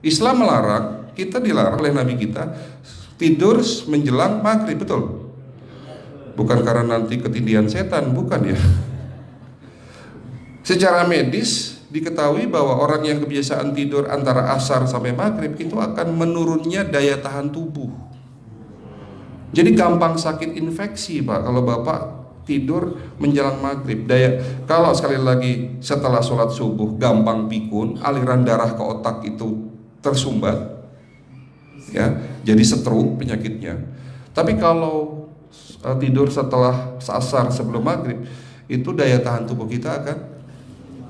Islam melarang, kita dilarang oleh Nabi kita tidur menjelang maghrib, betul? Bukan karena nanti ketindihan setan, bukan ya. Secara medis diketahui bahwa orang yang kebiasaan tidur antara asar sampai maghrib itu akan menurunnya daya tahan tubuh. Jadi gampang sakit infeksi Pak kalau Bapak tidur menjelang maghrib. Kalau sekali lagi setelah sholat subuh gampang pikun, aliran darah ke otak itu tersumbat, ya, jadi stroke penyakitnya. Tapi kalau tidur setelah asar sebelum maghrib, itu daya tahan tubuh kita akan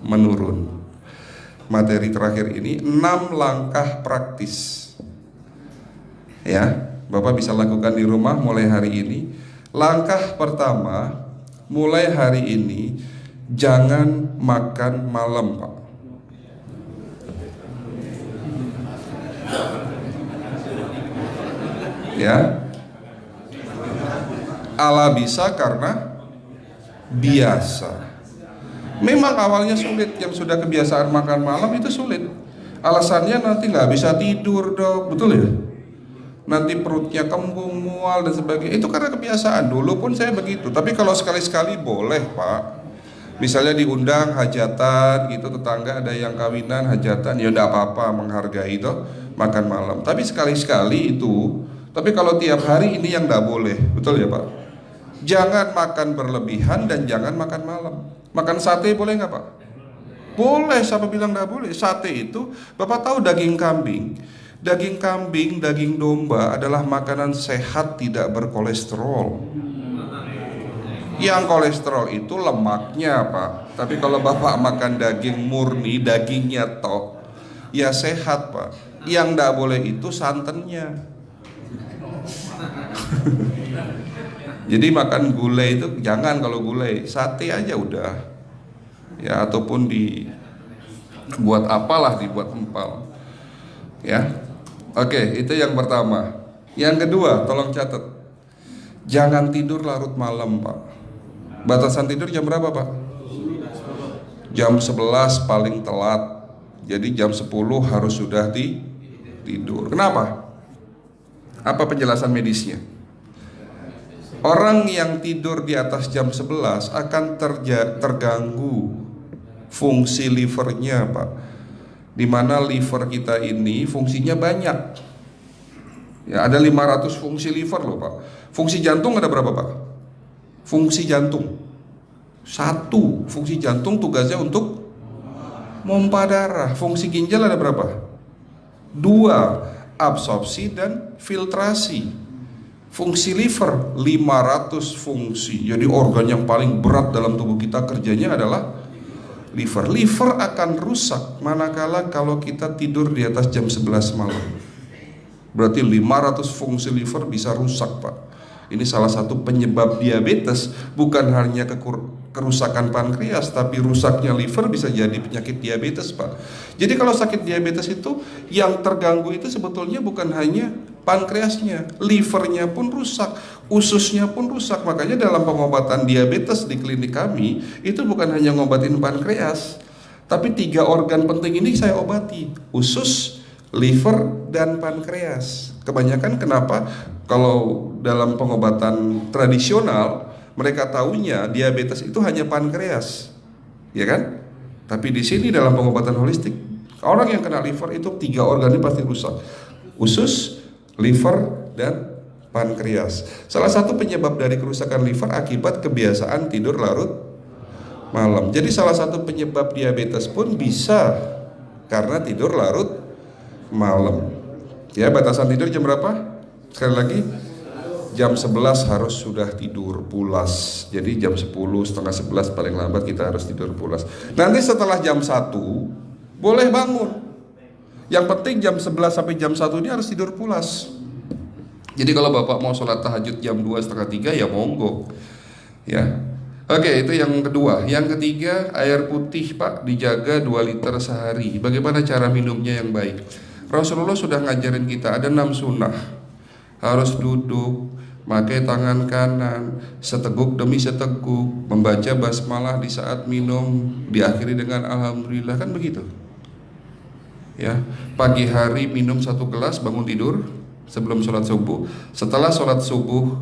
menurun. Materi terakhir ini 6 langkah praktis, ya, Bapak bisa lakukan di rumah mulai hari ini. Langkah pertama, mulai hari ini jangan makan malam Pak. Ya, ala bisa karena biasa. Memang awalnya sulit, yang sudah kebiasaan makan malam itu sulit. Alasannya nanti nggak bisa tidur dok, betul ya? Nanti perutnya kembung, mual dan sebagainya. Itu karena kebiasaan. Dulu pun saya begitu. Tapi kalau sekali-sekali boleh Pak. Misalnya diundang hajatan gitu, tetangga ada yang kawinan hajatan, ya udah apa-apa, menghargai itu makan malam. Tapi sekali-sekali itu. Tapi kalau tiap hari ini yang nggak boleh, betul ya Pak? Jangan makan berlebihan dan jangan makan malam. Makan sate boleh nggak Pak? Boleh, siapa bilang nggak boleh? Sate itu, Bapak tahu daging kambing? Daging kambing, daging domba adalah makanan sehat, tidak berkolesterol. Yang kolesterol itu lemaknya Pak. Tapi kalau Bapak makan daging murni, dagingnya tok, ya sehat Pak. Yang nggak boleh itu santannya. Jadi makan gulai itu jangan, kalau gulai sate aja udah, ya, ataupun dibuat apalah, dibuat empal, ya. Oke, itu yang pertama. Yang kedua, tolong catat, jangan tidur larut malam Pak. Batasan tidur jam berapa Pak? Jam 11 paling telat. Jadi jam 10 harus sudah tidur. Kenapa? Apa penjelasan medisnya? Orang yang tidur di atas jam 11 akan terganggu fungsi livernya Pak. Dimana liver kita ini fungsinya banyak, ya, ada 500 fungsi liver loh Pak. Fungsi jantung ada berapa Pak? Fungsi jantung 1. Fungsi jantung tugasnya untuk mompa darah. Fungsi ginjal ada berapa? 2. Absorpsi dan filtrasi. Fungsi liver 500 fungsi. Jadi organ yang paling berat dalam tubuh kita kerjanya adalah liver. Liver akan rusak manakala kalau kita tidur di atas jam 11 malam. Berarti 500 fungsi liver bisa rusak Pak. Ini salah satu penyebab diabetes. Bukan hanya kerusakan pankreas, tapi rusaknya liver bisa jadi penyakit diabetes Pak. Jadi kalau sakit diabetes itu yang terganggu itu sebetulnya bukan hanya pankreasnya, livernya pun rusak, ususnya pun rusak. Makanya dalam pengobatan diabetes di klinik kami itu bukan hanya ngobatin pankreas, tapi 3 organ penting ini saya obati: usus, liver, dan pankreas. Kebanyakan kenapa? Kalau dalam pengobatan tradisional mereka tahunya diabetes itu hanya pankreas, ya kan? Tapi di sini dalam pengobatan holistik, orang yang kena liver itu 3 organ ini pasti rusak: usus, liver, dan pankreas. Salah satu penyebab dari kerusakan liver akibat kebiasaan tidur larut malam. Jadi salah satu penyebab diabetes pun bisa karena tidur larut malam. Ya, batasan tidur jam berapa? Sekali lagi, jam 11 harus sudah tidur pulas. Jadi jam 10, setengah 11 paling lambat kita harus tidur pulas. Nanti setelah jam 1 boleh bangun. Yang penting jam 11 sampai jam 1 ini harus tidur pulas. Jadi kalau Bapak mau sholat tahajud jam 2, setengah 3 ya monggo, ya. Oke, itu yang kedua. Yang ketiga, air putih Pak dijaga 2 liter sehari. Bagaimana cara minumnya yang baik? Rasulullah sudah ngajarin kita ada 6 sunnah. Harus duduk, pakai tangan kanan, seteguk demi seteguk, membaca basmalah di saat minum, diakhiri dengan alhamdulillah, kan begitu. Ya, pagi hari minum 1 gelas bangun tidur sebelum sholat subuh. Setelah sholat subuh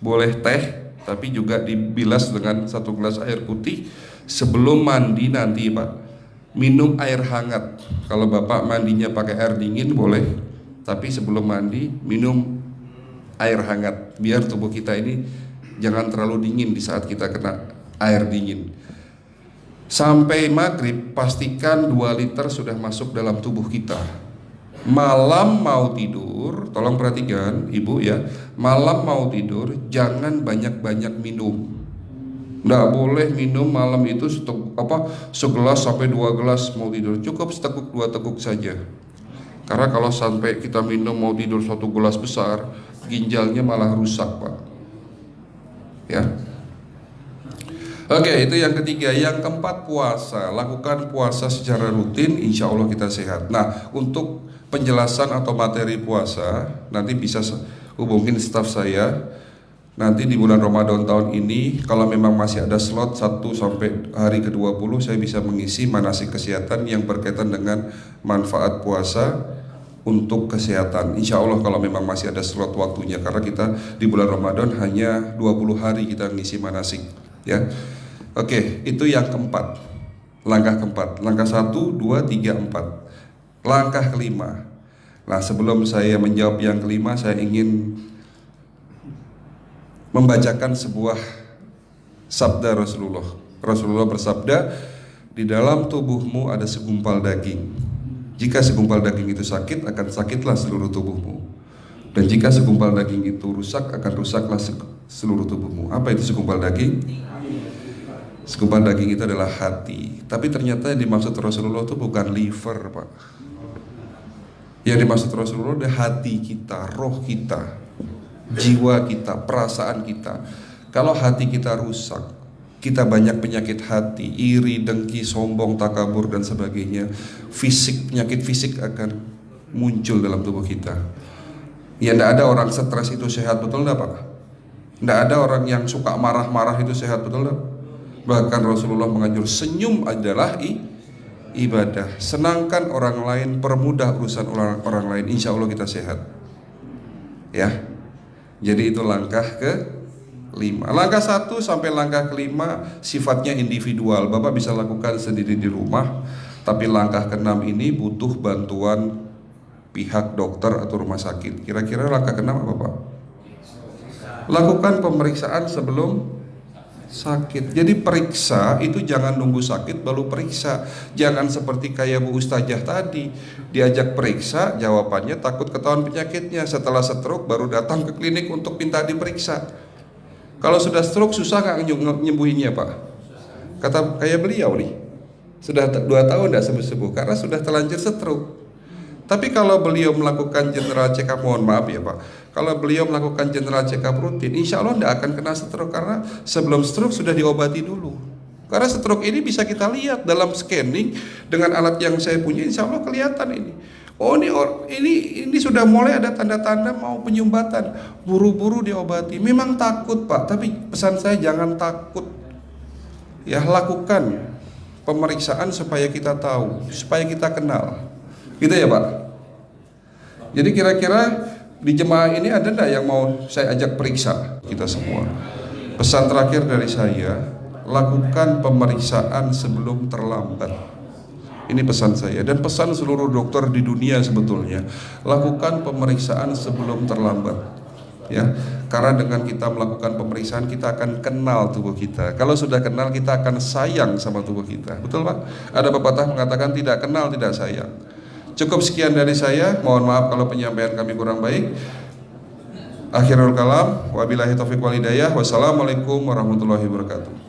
boleh teh, tapi juga dibilas dengan 1 gelas air putih. Sebelum mandi nanti Pak, minum air hangat. Kalau Bapak mandinya pakai air dingin boleh, tapi sebelum mandi minum air hangat, biar tubuh kita ini jangan terlalu dingin di saat kita kena air dingin. Sampai maghrib pastikan 2 liter sudah masuk dalam tubuh kita. Malam mau tidur, tolong perhatikan Ibu ya, malam mau tidur jangan banyak-banyak minum. Nggak boleh minum malam itu segelas sampai 2 gelas mau tidur, cukup seteguk 2 teguk saja. Karena kalau sampai kita minum mau tidur 1 gelas besar, ginjalnya malah rusak Pak. Ya. Oke, itu yang ketiga. Yang keempat, puasa. Lakukan puasa secara rutin, insya Allah kita sehat. Nah, untuk penjelasan atau materi puasa nanti bisa hubungin staf saya. Nanti di bulan Ramadan tahun ini, kalau memang masih ada slot 1 sampai hari ke-20, saya bisa mengisi manasik kesehatan yang berkaitan dengan manfaat puasa untuk kesehatan. Insya Allah kalau memang masih ada slot waktunya, karena kita di bulan Ramadan hanya 20 hari kita mengisi manasik. Ya. Oke, itu yang keempat. Langkah keempat. Langkah 1, 2, 3, 4. Langkah kelima. Nah, sebelum saya menjawab yang kelima, saya ingin membacakan sebuah sabda Rasulullah. Rasulullah bersabda, di dalam tubuhmu ada segumpal daging. Jika segumpal daging itu sakit, akan sakitlah seluruh tubuhmu. Dan jika segumpal daging itu rusak, akan rusaklah seluruh tubuhmu. Apa itu segumpal daging? Segumpal daging itu adalah hati. Tapi ternyata yang dimaksud Rasulullah itu bukan liver Pak. Yang dimaksud Rasulullah adalah hati kita, roh kita, jiwa kita, perasaan kita. Kalau hati kita rusak, kita banyak penyakit hati, iri, dengki, sombong, takabur dan sebagainya. Penyakit fisik akan muncul dalam tubuh kita. Ya, tidak ada orang stres itu sehat, betul tidak Pak? Tidak ada orang yang suka marah-marah itu sehat, betul tidak? Bahkan Rasulullah mengajar senyum adalah ibadah. Senangkan orang lain, permudah urusan orang lain, insya Allah kita sehat. Ya. Jadi itu langkah ke-5. Langkah 1 sampai langkah ke-5 sifatnya individual. Bapak bisa lakukan sendiri di rumah. Tapi langkah ke-6 ini butuh bantuan pihak dokter atau rumah sakit. Kira-kira langkah ke-6 apa Pak? Lakukan pemeriksaan sebelum sakit. Jadi periksa itu jangan nunggu sakit baru periksa. Jangan seperti kayak Bu Ustazah tadi, diajak periksa, jawabannya takut ketahuan penyakitnya. Setelah stroke baru datang ke klinik untuk minta diperiksa. Kalau sudah stroke susah nggak nyembuhinnya Pak? Kata kayak beliau nih, sudah 2 tahun tidak sembuh-sembuh karena sudah terlanjur stroke. Tapi kalau beliau melakukan general check up, mohon maaf ya Pak, kalau beliau melakukan general check up rutin, insya Allah tidak akan kena stroke, karena sebelum stroke sudah diobati dulu. Karena stroke ini bisa kita lihat dalam scanning dengan alat yang saya punya, insya Allah kelihatan ini. Oh ini sudah mulai ada tanda-tanda mau penyumbatan, buru-buru diobati. Memang takut Pak, tapi pesan saya jangan takut. Ya, lakukan pemeriksaan supaya kita tahu, supaya kita kenal. Gitu ya Pak. Jadi kira-kira di jemaah ini ada enggak yang mau saya ajak periksa kita semua? Pesan terakhir dari saya, lakukan pemeriksaan sebelum terlambat. Ini pesan saya dan pesan seluruh dokter di dunia sebetulnya. Lakukan pemeriksaan sebelum terlambat. Ya, karena dengan kita melakukan pemeriksaan kita akan kenal tubuh kita. Kalau sudah kenal kita akan sayang sama tubuh kita. Betul Pak? Ada pepatah mengatakan tidak kenal tidak sayang. Cukup sekian dari saya. Mohon maaf kalau penyampaian kami kurang baik. Akhirul kalam, wabillahi taufiq wal hidayah. Wassalamualaikum warahmatullahi wabarakatuh.